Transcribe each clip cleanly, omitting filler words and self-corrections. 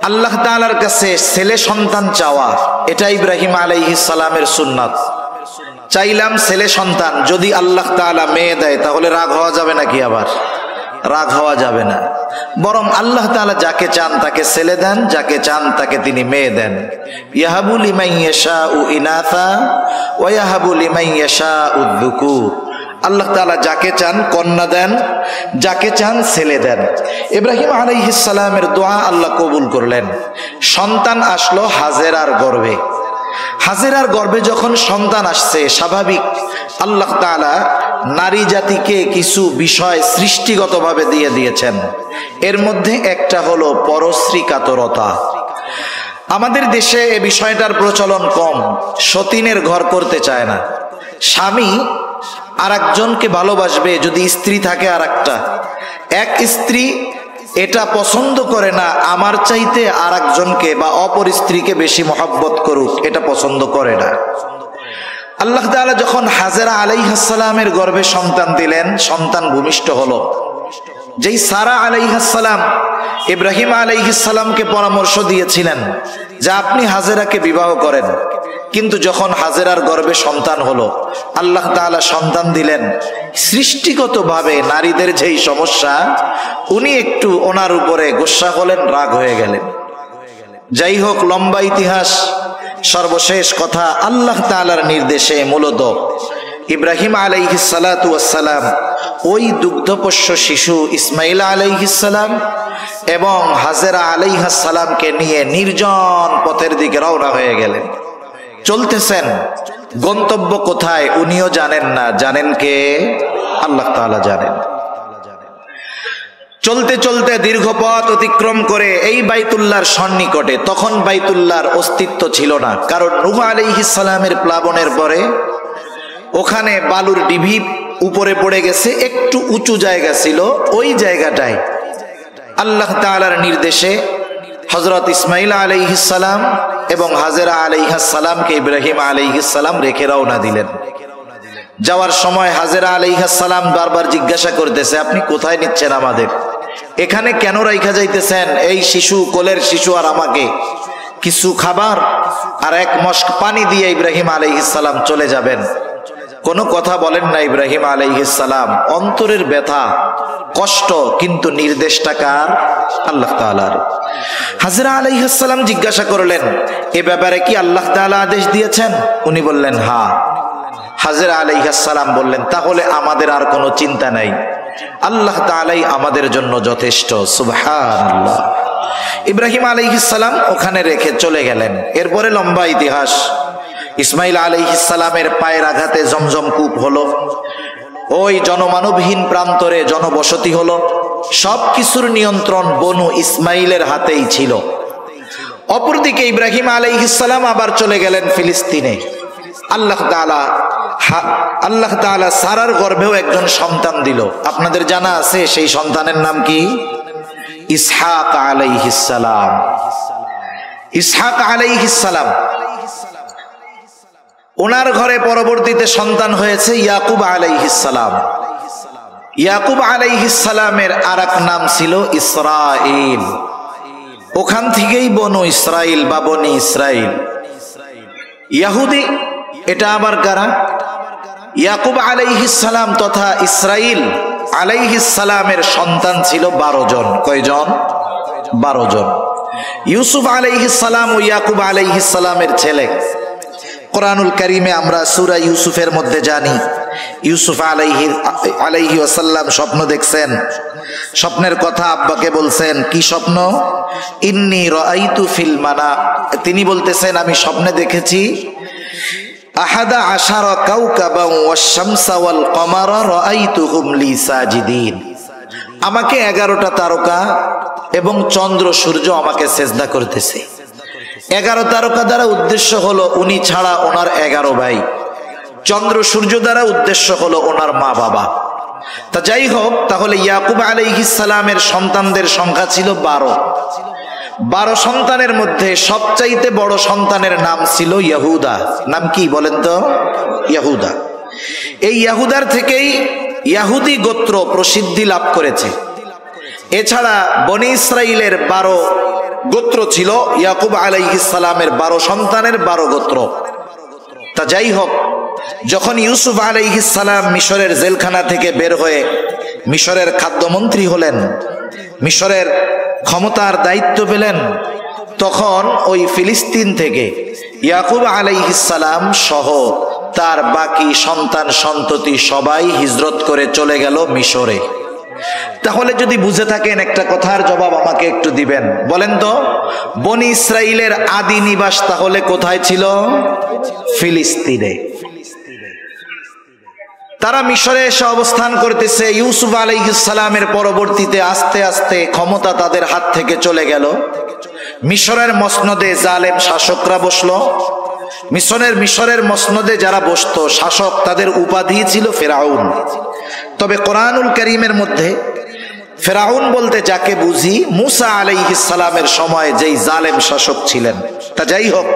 আল্লাহ তাআলার কাছে ছেলে সন্তান চাওয়া, এটা ইব্রাহিম আলাইহিস সালামের সুন্নাত। চাইলাম ছেলে সন্তান, যদি আল্লাহ তাআলা মেয়ে দেয় তাহলে রাগ হওয়া যাবে নাকি? আবার রাগ হওয়া যাবে না, বরং আল্লাহ তাআলা যাকে চান তাকে ছেলে দেন, যাকে চান তাকে তিনি মেয়ে দেন। ইয়াহাবু লিমান ইয়াশাউ ইনাথা ওয়া ইয়াহাবু লিমান ইয়াশাউ যুকুর। আল্লাহ তাআলা যাকে চান কন্যা দেন, যাকে চান ছেলে দেন। ইব্রাহিম আলাইহিস সালামের দোয়া আল্লাহ কবুল করলেন। সন্তান আসলো হাজেরার গর্ভে। হাজেরার গর্ভে যখন সন্তান আসছে, স্বাভাবিক আল্লাহ তাআলা নারী জাতিকে কিছু বিষয় সৃষ্টিগতভাবে দিয়ে দিয়েছেন। এর মধ্যে একটা হলো পরশ্রী কাতরতা। আমাদের দেশে এ বিষয়টার প্রচলন কম, সতীনের ঘর করতে চায় না। স্বামী আর একজনকে ভালোবাসবে, যদি স্ত্রী থাকে আর একটা, এক স্ত্রী এটা পছন্দ করে না আমার চাইতে আর একজনকে বা অপর স্ত্রীকে বেশি মহব্বত করুক, এটা পছন্দ করে না। আল্লাহ তাআলা যখন হাজেরা আলাইহিস সালামের গর্ভে সন্তান দিলেন, সন্তান ভূমিষ্ঠ হলো। যেই সারা আলাইহিস সালাম ইব্রাহিম আলাইহিস সালামকে পরামর্শ দিয়েছিলেন যে আপনি হাজেরাকে বিবাহ করেন, কিন্তু যখন হাজেরার গর্ভে সন্তান হলো, আল্লাহ তাআলা সন্তান দিলেন। সৃষ্টিগতভাবে নারীদের যেই সমস্যা, উনি একটু ওনার উপরে গোসা হলেন, রাগ হয়ে গেলেন। যাই হোক, লম্বা ইতিহাস। সর্বশেষ কথা, আল্লাহ তাআলার নির্দেশে মূলত ইব্রাহিম আলাইহিস সালাতু ওয়াস সালাম ওই দুগ্ধপোষ্য শিশু ইসমাইল আলাইহিস সালাম এবং হাজেরা আলাইহিস সালামকে নিয়ে নির্জন পথের দিকে রওনা হয়ে গেলেন। চলতেছেন, গন্তব্য কোথায় উনিও জানেন না, জানেন কে? আল্লাহ তাআলা জানেন। চলতে চলতে দীর্ঘ পথ অতিক্রম করে এই বাইতুল্লাহর সন্নিকটে, তখন বাইতুল্লাহর অস্তিত্ব ছিল না, কারণ নূহ আলাইহিস সালামের প্লাবনের পরে ওখানে বালুর ডিভি উপরে পড়ে গেছে, একটু উঁচু জায়গা ছিল। ওই জায়গাটায় আল্লাহ তাআলার নির্দেশে হযরত ইসমাইল আলাইহিস সালাম এবং হাজেরা আলাইহিস সালামকে ইব্রাহিম আলাইহিস সালাম রেখে রওনা দিলেন। যাওয়ার সময় হাজেরা আলাইহিস সালাম বারবার জিজ্ঞাসা করতেছে, আপনি কোথায় নিচ্ছেন আমাদের? এখানে কেন রাইখা যাইতেছেন? এই শিশু, কোলের শিশু আর আমাকে কিছু খাবার আর এক মশক পানি দিয়ে ইব্রাহিম আলাইহিস সালাম চলে যাবেন। কোনো কথা বলেন না ইব্রাহিম আলাইহিস সালাম। অন্তরের ব্যথা, কষ্ট, কিন্তু নির্দেশটা কার? আল্লাহ তাআলার। হাজেরা আলাইহিস সালাম জিজ্ঞাসা করলেন, এ ব্যাপারে কি আল্লাহ তাআলা আদেশ দিয়েছেন? উনি বললেন হ্যাঁ। হাজেরা আলাইহিস সালাম বললেন, তাহলে আমাদের আর কোনো চিন্তা নাই, আল্লাহ তাআলাই আমাদের জন্য যথেষ্ট। সুবহানাল্লাহ। ইব্রাহিম আলাইহিস সালাম ওখানে রেখে চলে গেলেন। এরপরে লম্বা ইতিহাস। ইসমাইল আলাইহিস সালামের পায়ের আঘাতে জমজম কূপ হলো, ওই জনমানবহীন প্রান্তরে জনবসতি হলো। সবকিছুর নিয়ন্ত্রণ বনু ইসমাইলের হাতেই ছিল। অপরদিকে ইব্রাহিম আলাইহিস সালাম আবার চলে গেলেন ফিলিস্তিনে। আল্লাহ তাআলা সারার গর্ভেও একজন সন্তান দিল। আপনাদের জানা আছে সেই সন্তানের নাম কি? ইসহাক আলাইহিস সালাম। ইসহাক আলাইহিস সালাম, ওনার ঘরে পরবর্তীতে সন্তান হয়েছে ইয়াকুব আলাইহিস সালাম। ইয়াকুব আলাইহিস সালামের আরেক নাম ছিল ইসরাঈল। ওখান থেকেই বনু ইসরাঈল বা বনি ইসরাঈল। ইহুদি এটা আবার কারা? ইয়াকুব আলাইহিস সালাম তথা ইসরাঈল আলাইহিস সালামের সন্তান ছিল 12 জন। কয়জন? 12 জন। ইউসুফ আলাইহিস সালাম ও ইয়াকুব আলাইহিস সালামের ছেলে। কোরআনুল কারীমে আমরা সূরা ইউসুফের মধ্যে জানি, ইউসুফ আলাইহি ওয়াসাল্লাম স্বপ্ন দেখছেন। স্বপ্নের কথা আব্বাকে বলছেন। কি স্বপ্ন? ইন্নী রাআইতু ফিল মানাম, তিনি বলতেছেন আমি স্বপ্নে দেখেছি আহাদা আশারা কাওকাবান ওয়াশ শামসা ওয়াল কমারা রাআইতুহুম লি সাজিদিন। আমাকে 11টা তারকা এবং চন্দ্র সূর্য আমাকে সেজদা করতেছে। 11 তারকা দ্বারা উদ্দেশ্য হলো উনি ছাড়া ওনার 11 ভাই। চন্দ্র সূর্য দ্বারা উদ্দেশ্য হলো ওনার মা বাবা। তা যাই হোক, তাহলে ইয়াকুব আলাইহিস সালামের সন্তানদের সংখ্যা ছিল 12। 12 সন্তানের মধ্যে সবচাইতে বড় সন্তানের নাম ছিল ইহুদা। নাম কি বলেন তো? ইহুদা। এই ইহুদার থেকেই ইহুদি গোত্র প্রসিদ্ধি লাভ করেছে। এছাড়া বনি ইসরাইলের গোত্র ছিল ইয়াকুব আলাইহিস সালামের 12 সন্তানের 12 গোত্র। তা যাই হোক, যখন ইউসুফ আলাইহিস সালাম মিশরের জেলখানা থেকে বের হয়ে মিশরের খাদ্যমন্ত্রী হলেন, মিশরের ক্ষমতার দায়িত্ব পেলেন, তখন ওই ফিলিস্তিন থেকে ইয়াকুব আলাইহিস সালাম সহ তার বাকি সন্তান সন্ততি সবাই হিজরত করে চলে গেল মিশরে। তাহলে যদি বুঝে থাকেন একটা কথার জবাব আমাকে একটু দিবেন, বলেন তো বনি ইসরাইলের আদি নিবাস তাহলে কোথায় ছিল? ফিলিস্তিনে। তারা মিশরে এসে অবস্থান করতেছে। ইউসুফ আলাইহিস সালামের পরবর্তীতে আস্তে আস্তে ক্ষমতা তাদের হাত থেকে চলে গেল। মিশরের মসনদে জালেম শাসকরা বসলো। মিশরের মসনদে যারা বসতো শাসক, তাদের উপাধি ছিল ফেরাউন। তবে কোরআনুল কারীমের মধ্যে ফেরাউন বলতে যাকে বুঝি মুসা আলাইহিস সালামের সময় যেই জালেম শাসক ছিলেন। তা যাই হোক,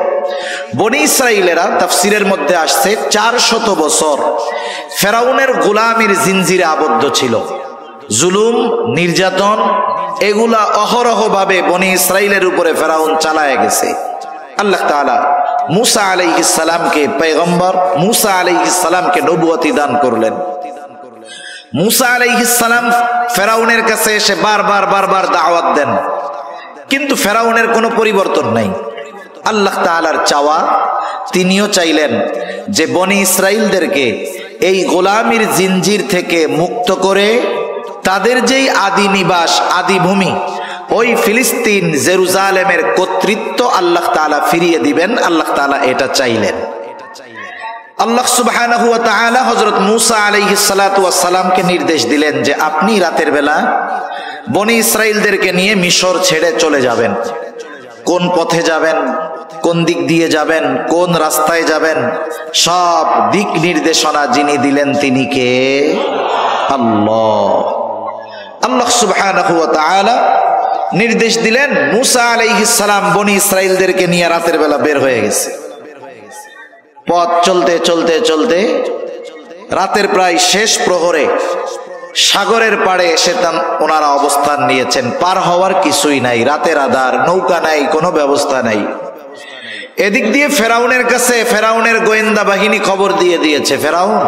বনি ইসরাইলেরা তাফসিরের মধ্যে আসছে 400 বছর ফেরাউনের গোলামির জিনজিরে আবদ্ধ ছিল। জুলুম, নির্যাতন এগুলা অহরহভাবে বনি ইসরাইলের উপরে ফেরাউন চালায় গেছে। আল্লাহ তাআলা মুসা আলাইহিস সালামকে পয়গম্বর, মুসা আলাইহিস সালামকে নবুয়তি দান করলেন। মুসা আলাইহিস সালাম ফেরাউনের কাছে এসে বারবার দাওয়াত দেন, কিন্তু ফেরাউনের কোনো পরিবর্তন নাই। আল্লাহ তাআলার চাওয়া, তিনিও চাইলেন যে বনি ইসরাইলদেরকে এই গোলামির জিনজির থেকে মুক্ত করে তাদের যেই আদি নিবাস, আদি ভূমি, ওই ফিলিস্তিন জেরুজালেমের কর্তৃত্ব আল্লাহ তাআলা ফিরিয়ে দিবেন। আল্লাহ তাআলা এটা চাইলেন। আল্লাহ সুবহানাহু ওয়া তাআলা হযরত মুসা আলাইহিস সালাতু ওয়াস সালামকে নির্দেশ দিলেন যে আপনি রাতের বেলা বনি ইসরাইলদেরকে নিয়ে মিশর ছেড়ে চলে যাবেন। কোন পথে যাবেন, কোন দিক দিয়ে যাবেন, কোন রাস্তায় যাবেন, সব দিক নির্দেশনা যিনি দিলেন তিনি কে? আল্লাহ। আল্লাহ সুবহানাহু ওয়া তাআলা নির্দেশ দিলেন। মুসা আলাইহিস সালাম বনি ইসরাইলদেরকে নিয়ে রাতের বেলা বের হয়ে গেছে। পথ চলতে চলতে চলতে রাতের প্রায় শেষ প্রহরে সাগরের পাড়ে এসে ওনারা অবস্থান নিয়েছেন। পার হওয়ার কিছুই নাই, রাতের আধার, নৌকা নাই, কোনো ব্যবস্থা নাই। এদিক দিয়ে ফেরাউনের কাছে ফেরাউনের গোয়েন্দা বাহিনী খবর দিয়ে দিয়েছে, ফেরাউন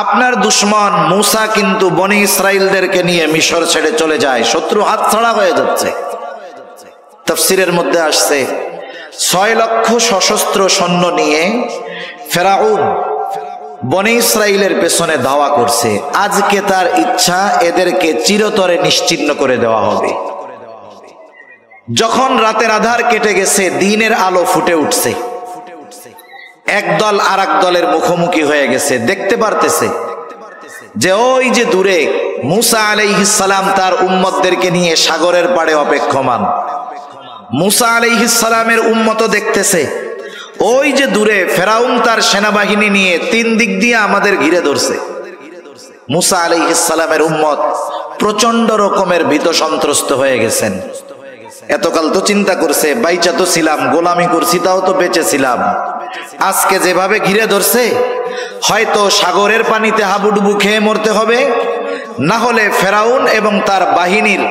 আপনার দুশমন মুসা কিন্তু বনি ইসরাইলদেরকে নিয়ে মিশর ছেড়ে চলে যায়, শত্রু হাতছাড়া হয়ে যাচ্ছে। তাফসিরের মধ্যে আসছে 6 লক্ষ সশস্ত্র সৈন্য নিয়ে ফেরাউন বনি ইসরাইলের পেছনে ধাওয়া করছে। আজকে তার ইচ্ছা এদেরকে চিরতরে নিশ্চিহ্ন করে দেওয়া হবে। যখন রাতের আধার কেটে গেছে, দিনের আলো ফুটে উঠছে, এক দল আর এক দলের মুখোমুখি হয়ে গেছে। দেখতে পারতেছে যে ওই যে দূরে মুসা আলাইহিস সালাম তার উম্মতদেরকে নিয়ে সাগরের পাড়ে অপেক্ষমান। মুসা আলাইহিস সালামের উম্মত দেখতেছে ওই যে দূরে ফেরাউন তার সেনাবাহিনী নিয়ে 3 দিক দিয়ে আমাদের ঘিরে ধরছে। মুসা আলাইহিস সালামের উম্মত প্রচন্ড রকমের ভীত সন্ত্রস্ত হয়ে গেছেন। এতকাল তো চিন্তা করছে বাইচা তো ছিলাম, গোলামি করছি, তাও তো বেঁচে ছিলাম। আজকে যেভাবে ঘিরে ধরছে, হয়তো সাগরের পানিতে হাবুডুবু খেয়ে মরতে হবে, না হলে ফেরাউন এবং তার বাহিনীর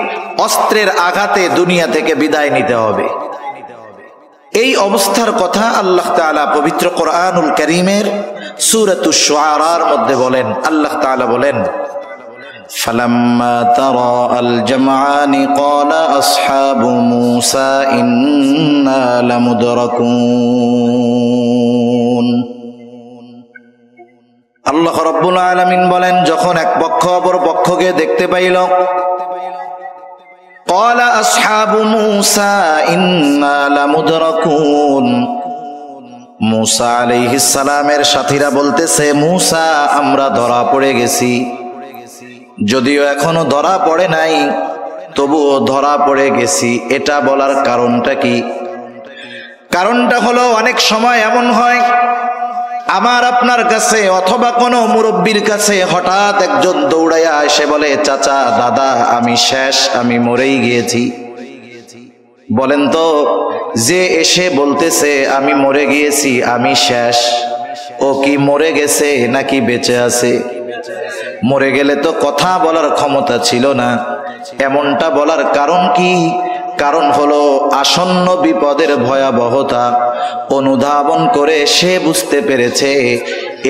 অস্ত্রের আঘাতে দুনিয়া থেকে বিদায় নিতে হবে। এই অবস্থার কথা আল্লাহ তাআলা পবিত্র কোরআনুল কারীমের সূরাতুশ শুআরার মধ্যে বলেন। আল্লাহ তাআলা বলেন, ফালাম্মা তারাআল জামআনি ক্বালা আসহাবু মূসা ইন্না লামুদরাকুন। আল্লাহ রাব্বুল আলামিন বলেন, যখন এক পক্ষ অপর পক্ষকে দেখতে পাইল, ক্বালা আসহাবু মূসা ইন্না লামুদরাকুন। মূসা আলাইহিস সালামের সাথীরা বলতেছে, মূসা আমরা ধরা পড়ে গেছি। যদিও এখনো ধরা পড়ে নাই, তবুও ধরা পড়ে গেছি। এটা বলার কারণটা কি? কারণটা হলো অনেক সময় এমন হয় আমার আপনার কাছে অথবা কোনো মুরব্বীর কাছে হঠাৎ একজন দৌড়াইয়া এসে বলে, চাচা, দাদা, আমি শেষ, আমি মরেই গিয়েছি। বলেন তো, যে এসে বলতেছে আমি মরে গিয়েছি, আমি শেষ, ও কি মরে গেছে নাকি বেঁচে আছে? মরে গেলে তো কথা বলার ক্ষমতা ছিল না। এমনটা বলার কারণ কি? কারণ হলো আসন্ন বিপদের ভয়াবহতা অনুধাবন করে সে বুঝতে পেরেছে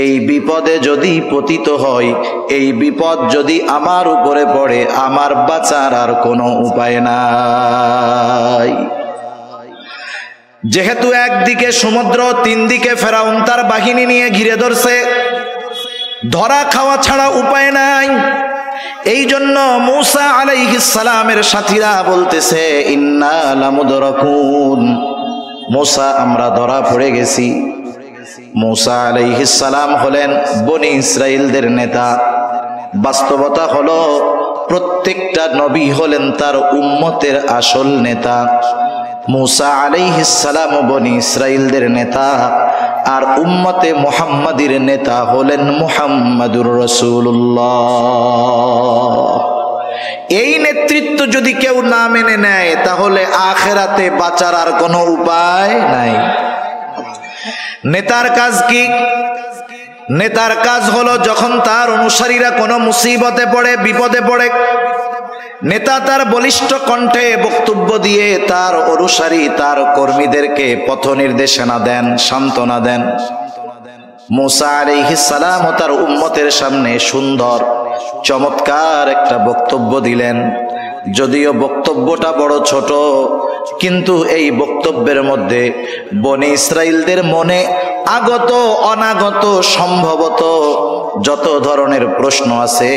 এই বিপদে যদি পতিত হয়, এই বিপদ যদি আমার উপরে পড়ে, আমার বাঁচার আর কোনো উপায় নাই। যেহেতু একদিকে সমুদ্র, তিন দিকে ফেরাউন তার বাহিনী নিয়ে ঘিরে ধরছে, ধরা খাওয়া ছাড়া উপায় নাই। এই জন্য মূসা আলাইহিস সালামের সাথীরা বলতেছে ইন্না লামুদরাকুন, মূসা আমরা ধরা পড়ে গেছি। মূসা আলাইহিস সালাম হলেন বনি ইসরাইলদের নেতা। বাস্তবতা হলো প্রত্যেকটা নবী হলেন তার উম্মতের আসল নেতা। মূসা আলাইহিস সালাম বনি ইসরাইলদের নেতা, আর উম্মতে মুহাম্মাদির নেতা হলেন মুহাম্মাদুর রাসূলুল্লাহ। এই নেতৃত্ব যদি কেউ না মেনে নেয় তাহলে আখিরাতে বাঁচার আর কোনো উপায় নাই। নেতার কাজ কি? নেতার কাজ হলো যখন তার অনুসারীরা কোনো মুসিবতে পড়ে, বিপদে পড়ে, নেতা তার বলিষ্ঠ কণ্ঠে বক্তব্য দিয়ে তার অনুসারী, তার কর্মীদেরকে পথ নির্দেশনা দেন, সান্ত্বনা দেন। মূসা আলাইহিস সালাম ও তার উম্মতের সামনে সুন্দর চমৎকার একটা বক্তব্য দিলেন। যদিও বক্তব্যটা বড় ছোট, কিন্তু এই বক্তব্যের মধ্যে বনি ইসরাইলদের মনে আগত অনাগত সম্ভবত যত ধরনের প্রশ্ন আছে,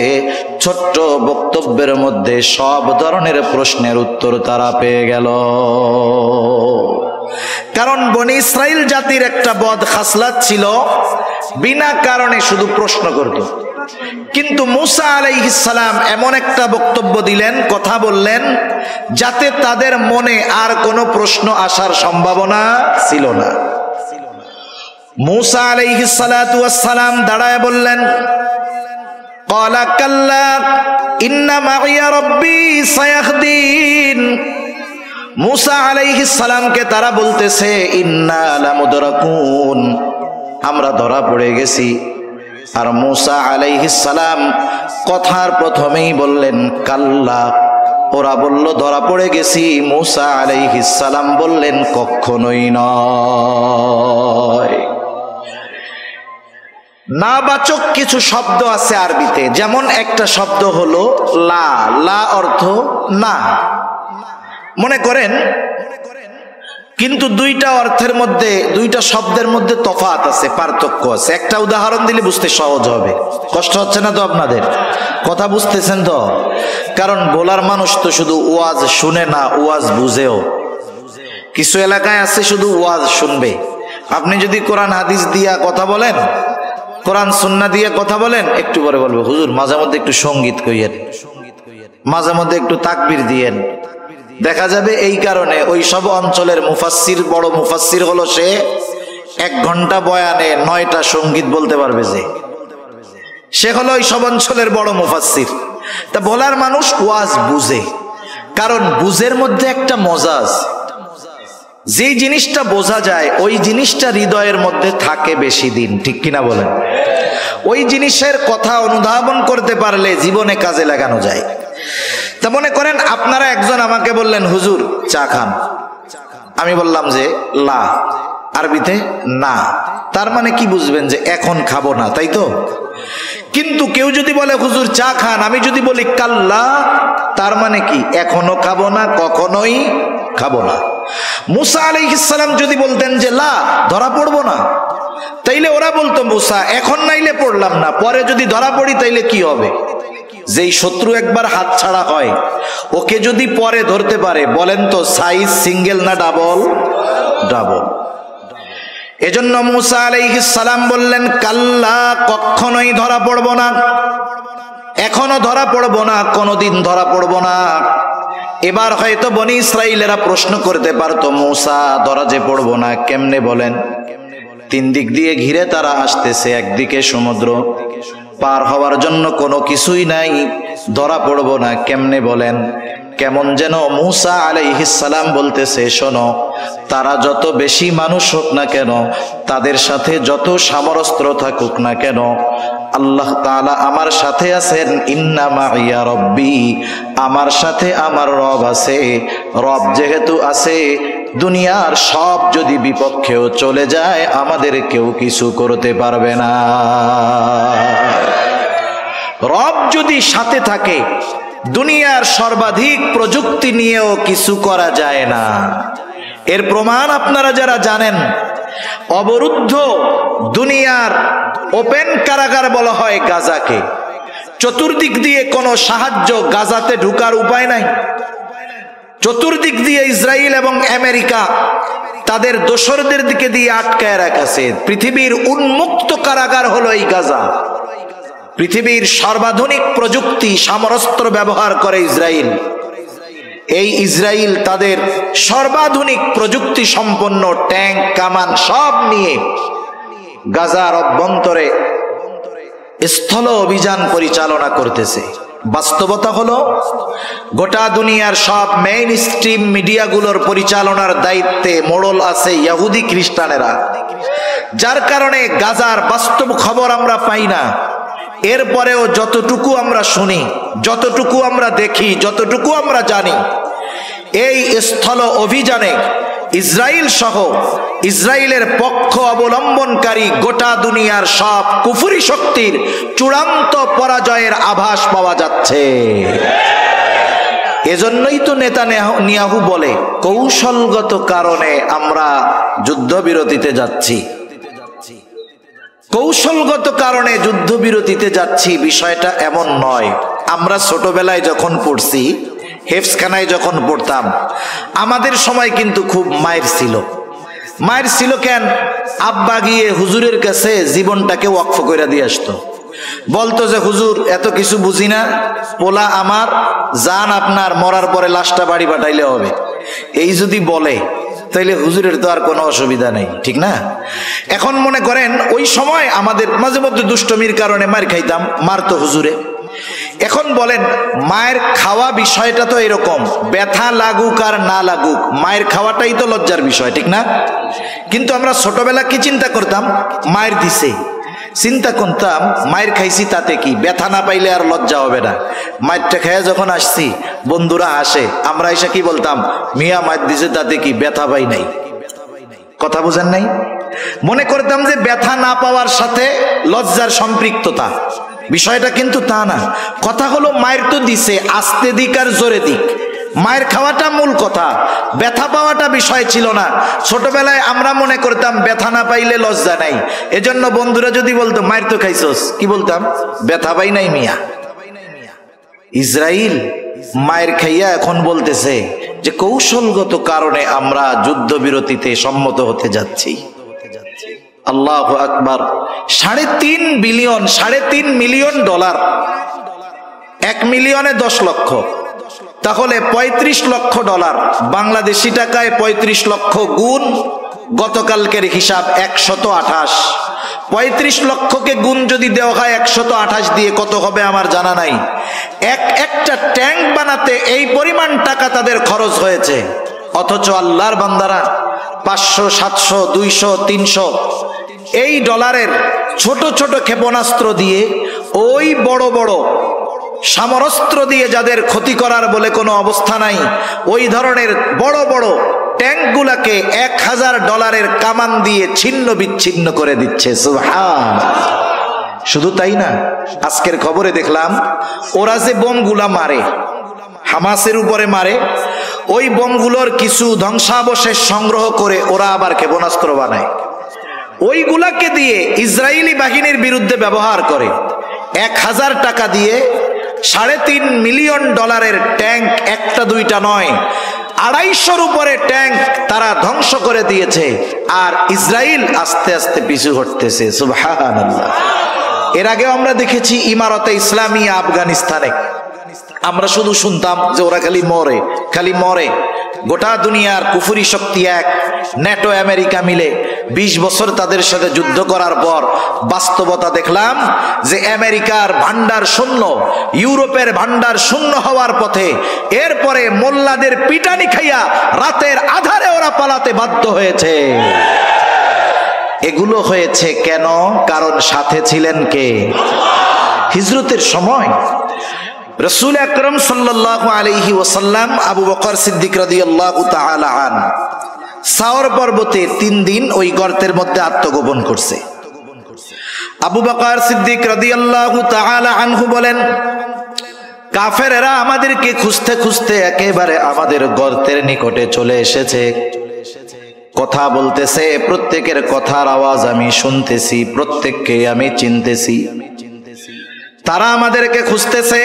ছোট্ট বক্তব্যের মধ্যে সব ধরনের প্রশ্নের উত্তর তারা পেয়ে গেল। কারণ বনি ইসরাইল জাতির একটা বদ খাসলাত ছিল, বিনা কারণে শুধু প্রশ্ন করত। কিন্তু মূসা আলাইহিস সালাম এমন একটা বক্তব্য দিলেন, কথা বললেন, যাতে তাদের মনে আর কোনো প্রশ্ন আসার সম্ভাবনা ছিল না। মূসা আলাইহিস সালাতু ওয়াস সালাম দাঁড়ায় বললেন, ক্বালা কাল্লা ইন্না মাইয়া রাব্বি সায়াহদিন। মূসা আলাইহিস সালামকে তারা বলতেছে ইন্না লামুদরাকুন, আমরা ধরা পড়ে গেছি। আর মূসা আলাইহিস সালাম কথার প্রথমেই বললেন কাল্লা। ওরা বলল ধরা পড়ে গেছি, মূসা আলাইহিস সালাম বললেন কখনোই নয়। নাবাচক কিছু শব্দ আছে আরবিতে, যেমন একটা শব্দ হলো লা। লা অর্থ না, মনে করেন, কিন্তু দুইটা অর্থের মধ্যে, দুইটা শব্দের মধ্যে তফাৎ আছে, পার্থক্য আছে। একটা উদাহরণ দিলে বুঝতে সহজ হবে। কষ্ট হচ্ছে না তো আপনাদের? কথা বুঝতেছেন তো? কারণ বলার মানুষ তো শুধু ওয়াজ শুনে না, ওয়াজ বুঝেও। কিছু এলাকায় আছে শুধু ওয়াজ শুনবে। আপনি যদি কোরআন হাদিস দিয়া কথা বলেন, কোরআন সুন্নাহ দিয়ে কথা বলেন, একটু পরে বলবে হুজুর মাঝে মধ্যে একটু সঙ্গীত কইয়েন, মাঝে মধ্যে একটু তাকবীর দিয়েন। দেখা যাবে এই কারণে ওই সব অঞ্চলের মুফাসসির, বড় মুফাসসির হলো সে 1 ঘন্টা বয়ানে 9টা সঙ্গীত বলতে পারবে, যে সে হলো ওই সব অঞ্চলের বড় মুফাসসির। তা বলার মানুষ ওয়াজ বুঝে, কারণ বুঝের মধ্যে একটা মজা আছে। যেই জিনিসটা বোঝা যায় ওই জিনিসটা হৃদয়ের মধ্যে থাকে বেশি দিন, ঠিক কিনা বলেন? ওই জিনিসের কথা অনুধাবন করতে পারলে জীবনে কাজে লাগানো যায়। তা মনে করেন আপনারা একজন আমাকে বললেন হুজুর চা খান, আমি বললাম যে লা, আরবিতে না, তার মানে কি বুঝবেন যে এখন খাবো না, তাই তো? কিন্তু কেউ যদি বলে হুজুর চা খান, আমি যদি বলি কাল্লা, তার মানে কি এখনো খাবো না, কখনোই খাবো না। মূসা আলাইহিস সালাম যদি বলতেন যে লা, ধরা পড়বো না, তাইলে ওরা বলতো মূসা এখন নাইলে পড়লাম না, পরে যদি ধরা পড়ি তাইলে কি হবে? যেই শত্রু একবার হাত ছাড়া হয়, ওকে যদি পরে ধরতে পারে, বলেন তো সাইজ সিঙ্গেল না ডাবল? ডাবল। এজন্য মূসা আলাইহিস সালাম বললেন কাল্লা, কখনোই ধরা পড়বো না, এখনো ধরা পড়বো না, কোনোদিন ধরা পড়বো না। এবার হয়তো বনি ইসরাইলেরা প্রশ্ন করতে পারতো মূসা ধরা যে পড়বো না কেমনে বলেন? 3 দিক দিয়ে ঘিরে তারা আসতেছে, একদিকে সমুদ্র, পার হওয়ার জন্য কোনো কিছুই নাই, ধরা পড়বো না কেমনে বলেন? কেমন যেন মূসা আলাইহিস সালাম বলতেছে শোনো, তারা যত বেশি মানুষ হোক না কেন, তাদের সাথে যত সামরস্ত্র থাকুক না কেন, আল্লাহ তাআলা আমার সাথে আছেন, ইন্না মাইয়া রব্বি, আমার সাথে আমার রব আছে। রব যেহেতু আছে, দুনিয়ার সব যদি বিপক্ষেও চলে যায় আমাদের কেউ কিছু করতে পারবে না। রব যদি সাথে থাকে, দুনিয়ার সর্বাধিক প্রযুক্তি নিয়েও কিছু করা যায় না। এর প্রমাণ আপনারা যারা জানেন, অবরুদ্ধ দুনিয়ার ওপেন কারাগার বলা হয় গাজাকে। চতুর্দিক দিয়ে কোনো সাহায্য গাজাতে ঢুকার উপায় নাই। চতুর্দিক দিয়ে ইসরায়েল এবং আমেরিকা তাদের দোসরদের দিকে দিয়ে আটকায় রাখছে। পৃথিবীর উন্মুক্ত কারাগার হলো এই গাজা। পৃথিবীর সর্বাধুনিক প্রযুক্তি সমরাস্ত্র ব্যবহার করে ইসরায়েল। এই ইসরায়েল তাদের সর্বাধুনিক প্রযুক্তি সম্পন্ন ট্যাঙ্ক, কামান সব নিয়ে গাজার অভ্যন্তরে স্থল অভিযান পরিচালনা করতেছে। বাস্তবতা হলো, গোটা দুনিয়ার সব মেইন স্ট্রিম মিডিয়াগুলোর পরিচালনার দায়িত্বে মোড়ল আছে ইহুদি খ্রিস্টানেরা, যার কারণে গাজার বাস্তব খবর আমরা পাই না। এরপরেও যতটুকু আমরা শুনি, যতটুকু আমরা দেখি, যতটুকু আমরা জানি, এই স্থল অভিযানে ইসরায়েল সহ ইসরায়েলের পক্ষ অবলম্বনকারী গোটা দুনিয়ার সব কুফরি শক্তির চূড়ান্ত পরাজয়ের আভাস পাওয়া যাচ্ছে। এজন্যই তো নেতানিয়াহু বলে, কৌশলগত কারণে আমরা যুদ্ধবিরতিতে যাচ্ছি। কৌশলগত কারণে যুদ্ধবিরতিতে যাচ্ছি, বিষয়টা এমন নয়। আমরা ছোটবেলায় যখন পড়ছি, হেফজখানায় যখন পড়তাম, আমাদের সময় কিন্তু খুব মায়ের ছিল। মায়ের ছিল কেন? আব্বা গিয়ে হুজুরের কাছে জীবনটাকে ওয়াকফ করে দিয়ে আসতো। বলতো যে হুজুর এত কিছু বুঝি না, পোলা আমার, জান আপনার, মরার পরে লাশটা বাড়ি পাঠাইলে হবে। এই যদি বলে তাইলে হুজুরের তো আর কোনো অসুবিধা নেই, ঠিক না? এখন মনে করেন ওই সময় আমাদের মাঝে মধ্যে দুষ্টমির কারণে মার খাইতাম, মারতো হুজুরে। এখন বলেন, মায়ের খাওয়া বিষয়টা তো এরকম, ব্যথা লাগুক আর না লাগুক, মায়ের খাওয়াটাই তো লজ্জার বিষয়, ঠিক না? কিন্তু আমরা ছোটবেলা কি চিন্তা করতাম? মায়ের দিছে, চিন্তা করতাম মায়ের খাইছি তাতে কি, ব্যথা না পাইলে আর লজ্জা হবে না। মায়েরটা খেয়ে যখন আসছি, বন্ধুরা আসে, আমরা এসে কি বলতাম? মিয়া মায়ের দিছে তাতে কি, ব্যথা পাই নাই। কথা বুঝেন নাই? মনে করতাম যে ব্যথা না পাওয়ার সাথে লজ্জার সম্পৃক্ততা। বিষয়টা কিন্তু তা না। কথা হলো, মায়ের তো দিছে, আস্তে দিক আর জোরে দিক, মায়ের খাওয়াটা মূল কথা, ব্যথা পাওয়াটা বিষয় ছিল না। ছোটবেলায় আমরা মনে করতাম ব্যথা না পাইলে লজ্জা নাই। এজন্য বন্ধুরা যদি বলতো মায়ের তো খাইছস, কি বলতাম? ব্যথা পাই নাই মিয়া। ইসরায়েল মায়ের খাইয়া এখন বলতেছে যে কৌশলগত কারণে আমরা যুদ্ধবিরতিতে সম্মত হতে যাচ্ছি। আল্লাহু আকবার। 3.5 বিলিয়ন, 3.5 মিলিয়ন ডলার, 1 মিলিয়নে 10 লক্ষ, তাহলে 35 লক্ষ ডলার, বাংলাদেশি টাকায় 35 লক্ষ গুণ গতকালকের হিসাব 128। 35 লক্ষকে গুণ যদি দেওয়া হয় 128 দিয়ে, কত হবে আমার জানা নাই। একটা ট্যাঙ্ক বানাতে এই পরিমাণ টাকা তাদের খরচ হয়েছে। অথচ আল্লাহর বান্দারা 500, 700, 200, 300 এই ডলারের ছোট ছোট ক্ষেপণাস্ত্র দিয়ে, ওই বড় বড় সমরাস্ত্র দিয়ে যাদের ক্ষতি করার বলে কোনো অবস্থা নাই, ওই ধরনের বড় বড় ট্যাঙ্কগুলাকে $1000 কামান দিয়ে ছিন্ন বিচ্ছিন্ন করে দিচ্ছে। সুবহানাল্লাহ। শুধু তাই না, আজকের খবরে দেখলাম ওরা যে বোমগুলা মারে, হামাসের উপরে মারে, ওই বোমগুলোর কিছু ধ্বংসাবশেষ সংগ্রহ করে ওরা আবার ক্ষেপণাস্ত্র বানায়। ওইগুলাকে দিয়ে ইসরায়েলি বাহিনীর বিরুদ্ধে ব্যবহার করে। 1000 টাকা দিয়ে 3.5 মিলিয়ন ডলারের ট্যাঙ্ক, একটা দুইটা নয়, 250-র উপরে ট্যাঙ্ক তারা ধ্বংস করে দিয়েছে। আর ইসরায়েল আস্তে আস্তে পিছু হটতেছে। সুবহানাল্লাহ। এর আগে আমরা দেখেছি ইমারতে ইসলামিয়া আফগানিস্তানে, আমরা শুধু শুনতাম যে ওরা খালি মরে, খালি মরে। গোটা দুনিয়ার কুফরি শক্তি এক, ন্যাটো আমেরিকা মিলে 20 বছর তাদের সাথে যুদ্ধ করার পর বাস্তবতা দেখলাম যে আমেরিকার ভান্ডার শূন্য, ইউরোপের ভান্ডার শূন্য হওয়ার পথে। এরপরে মোল্লাদের পিটানি খাইয়া রাতের আধারে ওরা পালাতে বাধ্য হয়েছে। এগুলো হয়েছে কেন? কারণ সাথে ছিলেন কে? হিজরতের সময় রাসূল আকরাম সাল্লাল্লাহু আলাইহি ওয়াসাল্লাম আবু বকর সিদ্দিক রাদিয়াল্লাহু তাআলা আন সাওর পর্বতে 3 দিন ওই গর্তের মধ্যে আত্মগোপন করছে। আবু বকর সিদ্দিক রাদিয়াল্লাহু তাআলা আনহু বলেন, কাফেরেরা আমাদেরকে খুঁজতে খুঁজতে একেবারে আমাদের গর্তের নিকটে চলে এসেছে। কথা বলতেছে, প্রত্যেকের কথার আওয়াজ আমি শুনতেছি, প্রত্যেককে আমি চিনতেছি। তারা আমাদেরকে খুঁজতেছে,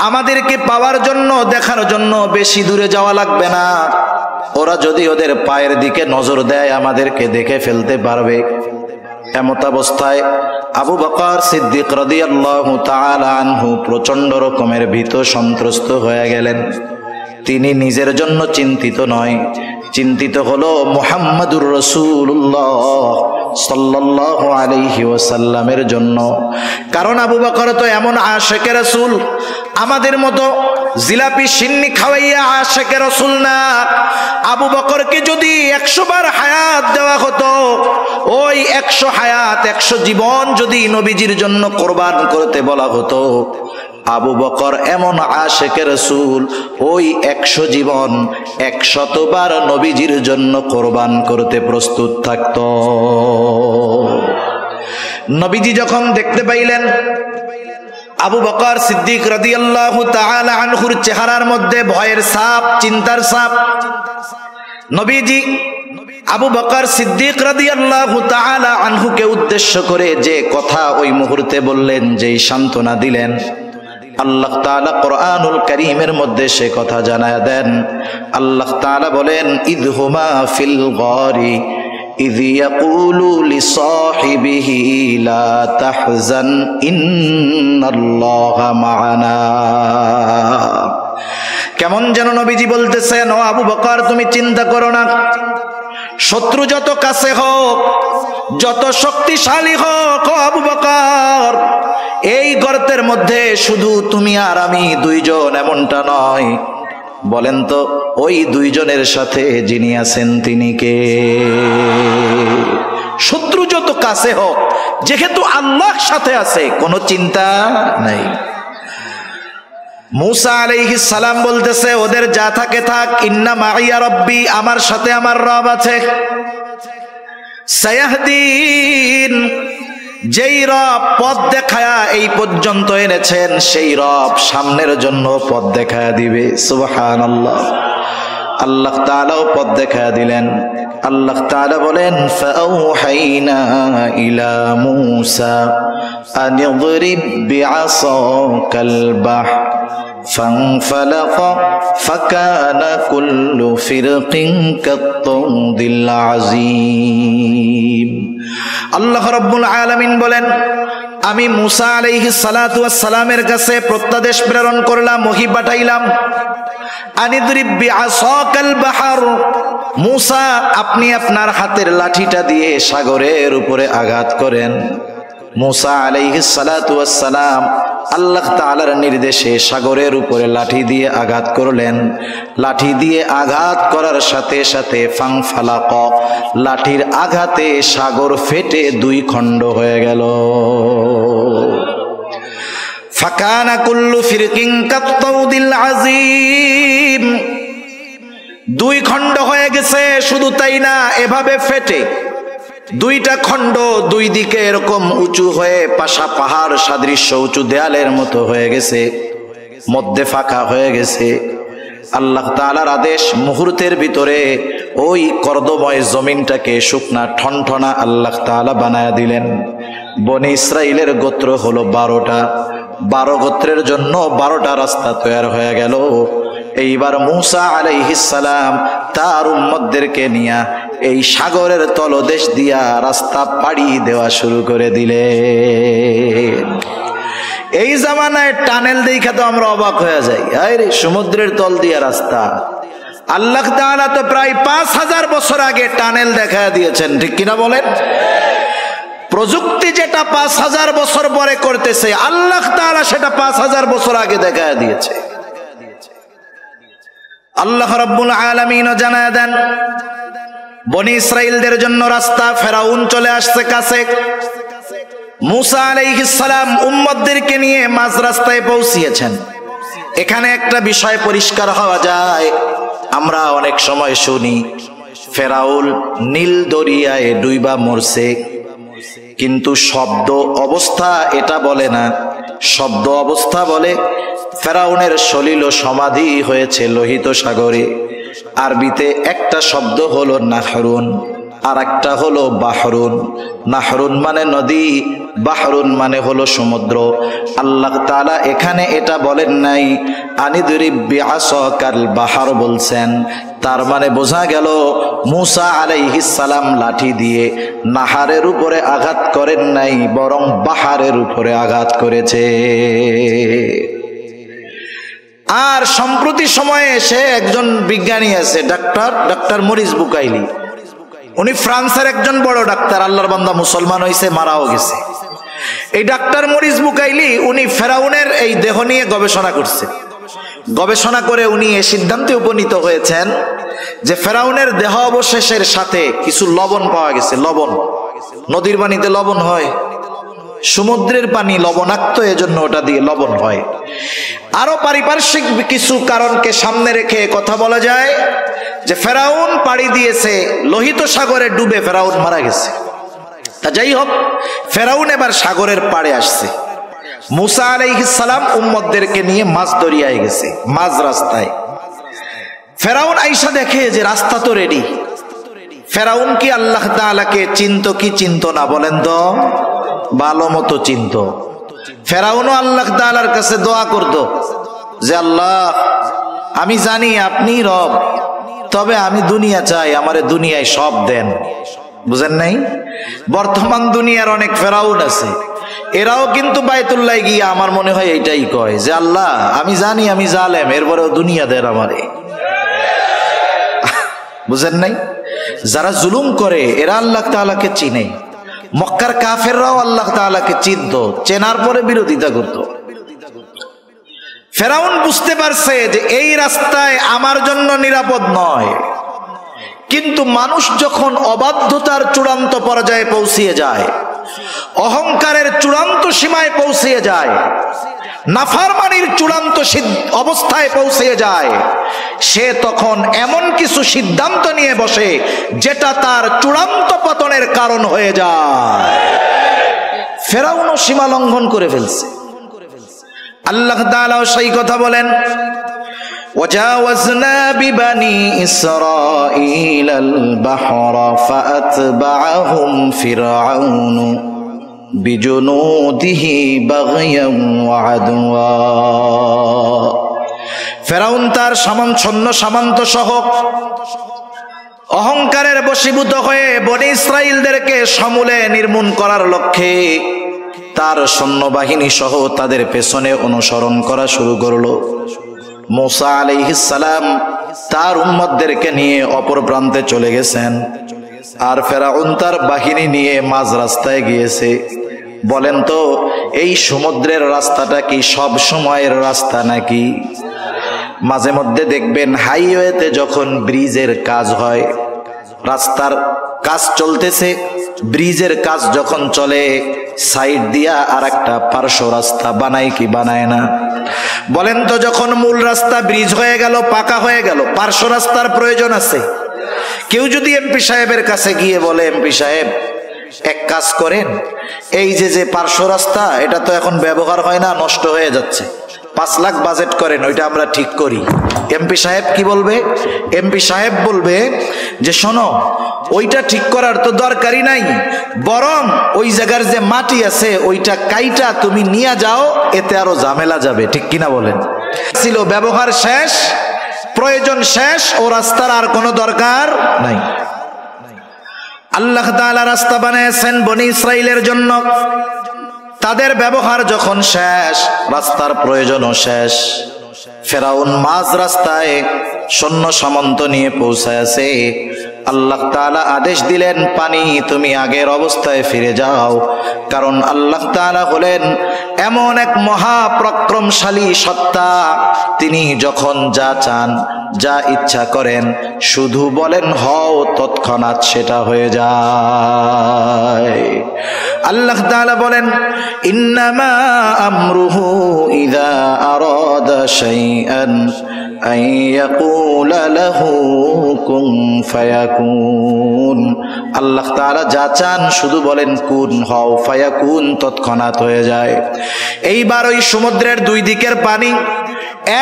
আমাদেরকে পাওয়ার জন্য, দেখার জন্য বেশি দূরে যাওয়া লাগবে না। ওরা যদি ওদের পায়ের দিকে নজর দেয় আমাদেরকে দেখে ফেলতে পারবে। এমত অবস্থায় আবু বকর সিদ্দিক রাদিয়াল্লাহু তাআলা আনহু প্রচন্ড রকমের ভীত সন্ত্রস্ত হয়ে গেলেন। তিনি নিজের জন্য চিন্তিত নয়, চিন্তিত হলো মুহাম্মাদুর রাসূলুল্লাহ সাল্লাল্লাহু আলাইহি ওয়াসাল্লামের জন্য। কারণ আবু বকর তো এমন আশিকে রাসূল, আমাদের মতো জিলাপি সিন্নি খাওয়াইয়া আশিকে রাসূল না। আবু বকরকে যদি 100 বার হায়াত দেওয়া হতো, ওই 100 হায়াত 100 জীবন যদি নবীজির জন্য কোরবান করতে বলা হতো, আবু বকর এমন আশিকে রাসূল, ওই 100 জীবন 100 বার নবীজির জন্য কোরবান করতে প্রস্তুত থাকত। নবীজি যখন দেখতে পাইলেন আবু বকর সিদ্দিক রাদিয়াল্লাহু তাআলা আনহুর চেহারার মধ্যে ভয়ের ছাপ, চিন্তার ছাপ, নবীজি আবু বকর সিদ্দিক রাদিয়াল্লাহু তাআলা আনহুকে উদ্দেশ্য করে যে কথা ওই মুহূর্তে বললেন, যেই সান্ত্বনা দিলেন, আল্লাহ তাআলা কোরআনুল কারীমের মধ্যে সে কথা জানায়া দেন। আল্লাহ তাআলা বলেন, ইযহুমা ফিল গারি ইয ইয়াকুলু লিসাহিবিহি লা তাহজান ইন্নাল্লাহা মা'ানা। কেমন যেন নবীজি বলতেছেন, ও আবু বকর তুমি চিন্তা করো না, শত্রু যত কাছে হোক, যত শক্তিশালী হোক, ও আবু বকর এই গর্তের মধ্যে শুধু তুমি আর আমি 2 জন, এমনটা নয়। বলেন তো ওই 2 জনের সাথে যিনি আছেন তিনি কে? শত্রু যত কাছে হোক, যেহেতু আল্লাহ সাথে আছে, কোনো চিন্তা নাই। মুসা আলাইহিস সালাম বলতেছে, ওদের যা থাকে থাক, ইন্না মাইয়া রব্বি, আমার সাথে আমার রব আছে। সায়াহদিন, যেই রব পথ দেখায়া এই পর্যন্ত এনেছেন, সেই রব সামনের জন্য পথ দেখায়া দিবে। সুবহানাল্লাহ। আল্লাহ তাআলাও পথ দেখায়া দিলেন। আল্লাহ তাআলা বলেন, ফাআওহাইনা ইলা মূসা আন ইদরিব বিআসাকাল বাহর فانفلق فكان كل فرق كالطود العظيم। আল্লাহ রাব্বুল আলামিন বলেন, আমি মুসা আলাইহিস সালাতু ওয়াস সালামের কাছে প্রত্যাদেশ প্রেরণ করলাম, ওহী পাঠাইলাম, আনিদরিব বিআসাকাল বাহর, মুসা আপনি আপনার হাতের লাঠিটা দিয়ে সাগরের উপরে আঘাত করেন। মুসা আলাইহিস সালাতু ওয়াস সালাম আল্লাহ তাআলার নির্দেশে সাগরের উপরে লাঠি দিয়ে আঘাত করলেন। লাঠি দিয়ে আঘাত করার সাথে সাথে ফাংফালাক, লাঠির আঘাতে সাগর ফেটে 2 খণ্ড হয়ে গেল। ফাকানা কুল্লু ফিরকিন কাত্তাউদিল আযীম, 2 খণ্ড হয়ে গেছে। শুধু তাই না, এভাবে ফেটে 2টা খণ্ড 2 দিকে এরকম উঁচু হয়ে পাশা পাহাড় সাদৃশ্য উঁচু দেয়ালের মতো হয়ে গেছে, মধ্যে ফাঁকা হয়ে গেছে। আল্লাহ তাআলার আদেশ, মুহূর্তের ভিতরে ওই কর্দময় জমিনটাকে শুকনা ঠনঠনা আল্লাহ তাআলা বানায়া দিলেন। বনি ইসরাইলের গোত্র হলো 12টা, 12 গোত্রের জন্য 12টা রাস্তা তৈরি হয়ে গেল। এইবার মুসা আলাইহিস সালাম তার উম্মতদেরকে নিয়ে এই সাগরের তলদেশ দিয়া রাস্তা পাড়ি দেওয়া শুরু করে দিলেন। এই জামানায় টানেল দেখা তো আমরা অবাক হয়ে যাই, আরে সমুদ্রের তল দিয়া রাস্তা। আল্লাহ তাআলা তো প্রায় 5000 বছর আগে টানেল দেখা দিয়েছেন, ঠিক কিনা বলেন? প্রযুক্তি যেটা 5000 বছর পরে করতেছে, আল্লাহ তাআলা সেটা 5000 বছর আগে দেখা দিয়েছে। আল্লাহ রাব্বুল আলামিন জানায়া দেন, বনি ইসরাইলদের জন্য রাস্তা, ফেরাউন চলে আসছে কাছে। মুসা আলাইহিস সালাম উম্মতদেরকে নিয়ে মাঝ রাস্তায় পৌঁছিয়েছেন। এখানে একটা বিষয় পরিষ্কার হওয়া যায়, আমরা অনেক সময় শুনি ফেরাউন নীল দরিয়ায় ডুইবা মরছে, কিন্তু শব্দ অবস্থা এটা বলে না। শব্দ অবস্থা বলে ফেরাউনের সলিল সমাধি হয়েছে লোহিত সাগরে। আরবিতে একটা শব্দ হলো নাহরুন, আর একটা হলো বাহরুন। নাহরুন মানে নদী, বাহরুন মানে হলো সমুদ্র। আল্লাহ তাআলা এখানে এটা বলেন নাই আনিদরিব বিআসাকাল বাহর বলছেন। তার মানে বোঝা গেল মুসা আলাইহিস সালাম লাঠি দিয়ে নাহারের উপরে আঘাত করেন নাই, বরং বাহারের উপরে আঘাত করেছে। আর সম্প্রতি সময়ে এসে একজন বিজ্ঞানী আছে, ডাক্তার মরিস বুকাইলি। উনি ফ্রান্সের একজন বড় ডাক্তার, আল্লাহর বান্দা, মুসলমান হয়েছে, মারাও গেছে। এই ডাক্তার মরিস বুকাইলি উনি ফেরাউনের এই দেহ নিয়ে গবেষণা করছে। গবেষণা করে উনি এই সিদ্ধান্তে উপনীত হয়েছেন যে ফেরাউনের দেহ অবশেষের সাথে কিছু লবণ পাওয়া গেছে। লবণ, নদীর পানিতে লবণ হয়, সমুদ্রের পানি লবণাক্ত, এজন্য ওটা দিয়ে লবণ হয়। আরো পারিপার্শ্বিক কিছু কারণকে সামনে রেখে কথা বলা যায় যে ফেরাউন পাড়ি দিয়েছে লোহিত সাগরে, ডুবে ফেরাউন মারা গেছে। তা যাই হোক, ফেরাউন এবার সাগরের পাড়ে আসছে। মুসা আলাইহিস সালাম উম্মতদেরকে নিয়ে মাঝ দরিয়ায় গেছে, মাঝ রাস্তায়। ফেরাউন আইসা দেখে যে রাস্তা তো রেডি। ফেরাউন কি আল্লাহ তাআলাকে চিনতো কি চিনতো না বলেন তো? ভালো মতো চিনতো। ফেরাউনও আল্লাহ তাআলার কাছে দোয়া করত যে আল্লাহ, আমি জানি আপনি রব, তবে আমি দুনিয়া চাই, আমারে দুনিয়ায় সব দেন। বুঝেন নাই? বর্তমান দুনিয়ার অনেক ফেরাউন আছে, এরাও কিন্তু বাইতুল্লাহ গিয়ে আমার মনে হয় এইটাই কয় যে আল্লাহ, আমি জানি আমি জালেম, এরপরেও দুনিয়া দেন আমারে। বুঝেন নাই? যারা জুলুম করে এরা আল্লাহ তাআলাকে চিনে। মক্কার কাফেররাও আল্লাহ তাআলাকে চিনত, চেনার পরে বিরোধিতা করত। ফেরাউন বুঝতে পারছে যে এই রাস্তায় আমার জন্য নিরাপদ নয়। কিন্তু মানুষ যখন অবাধ্যতার চূড়ান্ত পর্যায়ে পৌঁছিয়ে যায়, অহংকারের চূড়ান্ত সীমায় পৌঁছিয়ে যায়, নাফরমানির চূড়ান্ত অবস্থায় পৌঁছিয়ে যায়, সে তখন এমন কিছু সিদ্ধান্ত নিয়ে বসে যেটা তার চূড়ান্ত পতনের কারণ হয়ে যায়। ফেরাউনও সীমা লঙ্ঘন করে ফেলছে। আল্লাহ তাআলা সেই কথা বলেন, وجاوزنا ببني إسرائيل البحر فأتبعهم فرعون بجنوده بغيا وعدوا। ফেরাউন তার সৈন্য সামন্ত সহ অহংকারের বশীভূত হয়ে বনি ইসরাইলদেরকে সমূলে নির্মূল করার লক্ষ্যে তার সৈন্যবাহিনী সহ তাদের পেছনে অনুসরণ করা শুরু করলো। মুসা আলাইহিস সালাম তার উম্মতদেরকে নিয়ে অপর প্রান্তে চলে গেছেন, আর ফেরাউন তার বাহিনী নিয়ে মাঝ রাস্তায় গিয়েছে। বলেন তো, এই সমুদ্রের রাস্তাটা কি সব সময়ের রাস্তা নাকি? মাঝে মধ্যে দেখবেন হাইওয়েতে যখন ব্রিজের কাজ হয়, রাস্তার কাজ চলতেছে, ব্রিজের কাজ যখন চলে, সাইড দিয়া আর একটা পার্শ্ব রাস্তা বানায় কি বানায় না? বলেন তো, যখন মূল রাস্তা ব্রিজ হয়ে গেল, পাকা হয়ে গেল, পার্শ্ব রাস্তার প্রয়োজন আছে? কেউ যদি এমপি সাহেবের কাছে গিয়ে বলে, এমপি সাহেব এক কাজ করেন, এই যে পার্শ্ব রাস্তা এটা তো এখন ব্যবহার হয় না, নষ্ট হয়ে যাচ্ছে, 5 লাখ বাজেট করেন, ওইটা আমরা ঠিক করি। এমপি সাহেব কি বলবে? এমপি সাহেব বলবে যে শোনো, ওইটা ঠিক করার তো দরকারই নাই, বরং ওই জায়গার যে মাটি আছে ওইটা কাইটা তুমি নিয়ে যাও, এতে আরো ঝামেলা যাবে। ঠিক কিনা বলেন? ছিল ব্যবহার শেষ, প্রয়োজন শেষ, ও রাস্তার আর কোনো দরকার নাই। আল্লাহ তাআলা রাস্তা বানিয়েছেন বনি ইসরাইলের জন্য, তাদের ব্যবহার যখন শেষ, রাস্তার প্রয়োজনও শেষ। ফেরাউন মাঝ রাস্তায় সৈন্য সামন্ত নিয়ে পৌঁছায়ছে। আল্লাহ তাআলা আদেশ দিলেন, পানি তুমি আগের অবস্থায় ফিরে যাও, কারণ আল্লাহ তাআলা হলেন এমন এক মহাপরাক্রমশালী সত্তা, তিনি যখন যা চান যা ইচ্ছা করেন শুধু বলেন হও, তৎক্ষণাৎ সেটা হয়ে যায়। আল্লাহ তাআলা বলেন ইন্নামা আমরুহু ইযা আরাদা শাইআন আন ইয়াকুলা লাহু কুন ফায়াকুন। আল্লাহ তাআলা যা চান শুধু বলেন কুন হও, ফায়াকুন তৎক্ষণাৎ হয়ে যায়। এইবার ওই সমুদ্রের দুই দিকের পানি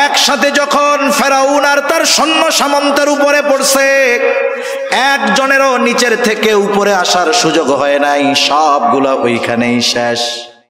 একসাথে যখন ফেরাউন আর তার সৈন্য সামন্তের উপরে পড়ছে, একজনেরও নিচের থেকে উপরে আসার সুযোগ হয় নাই, সবগুলা ওইখানেই শেষ।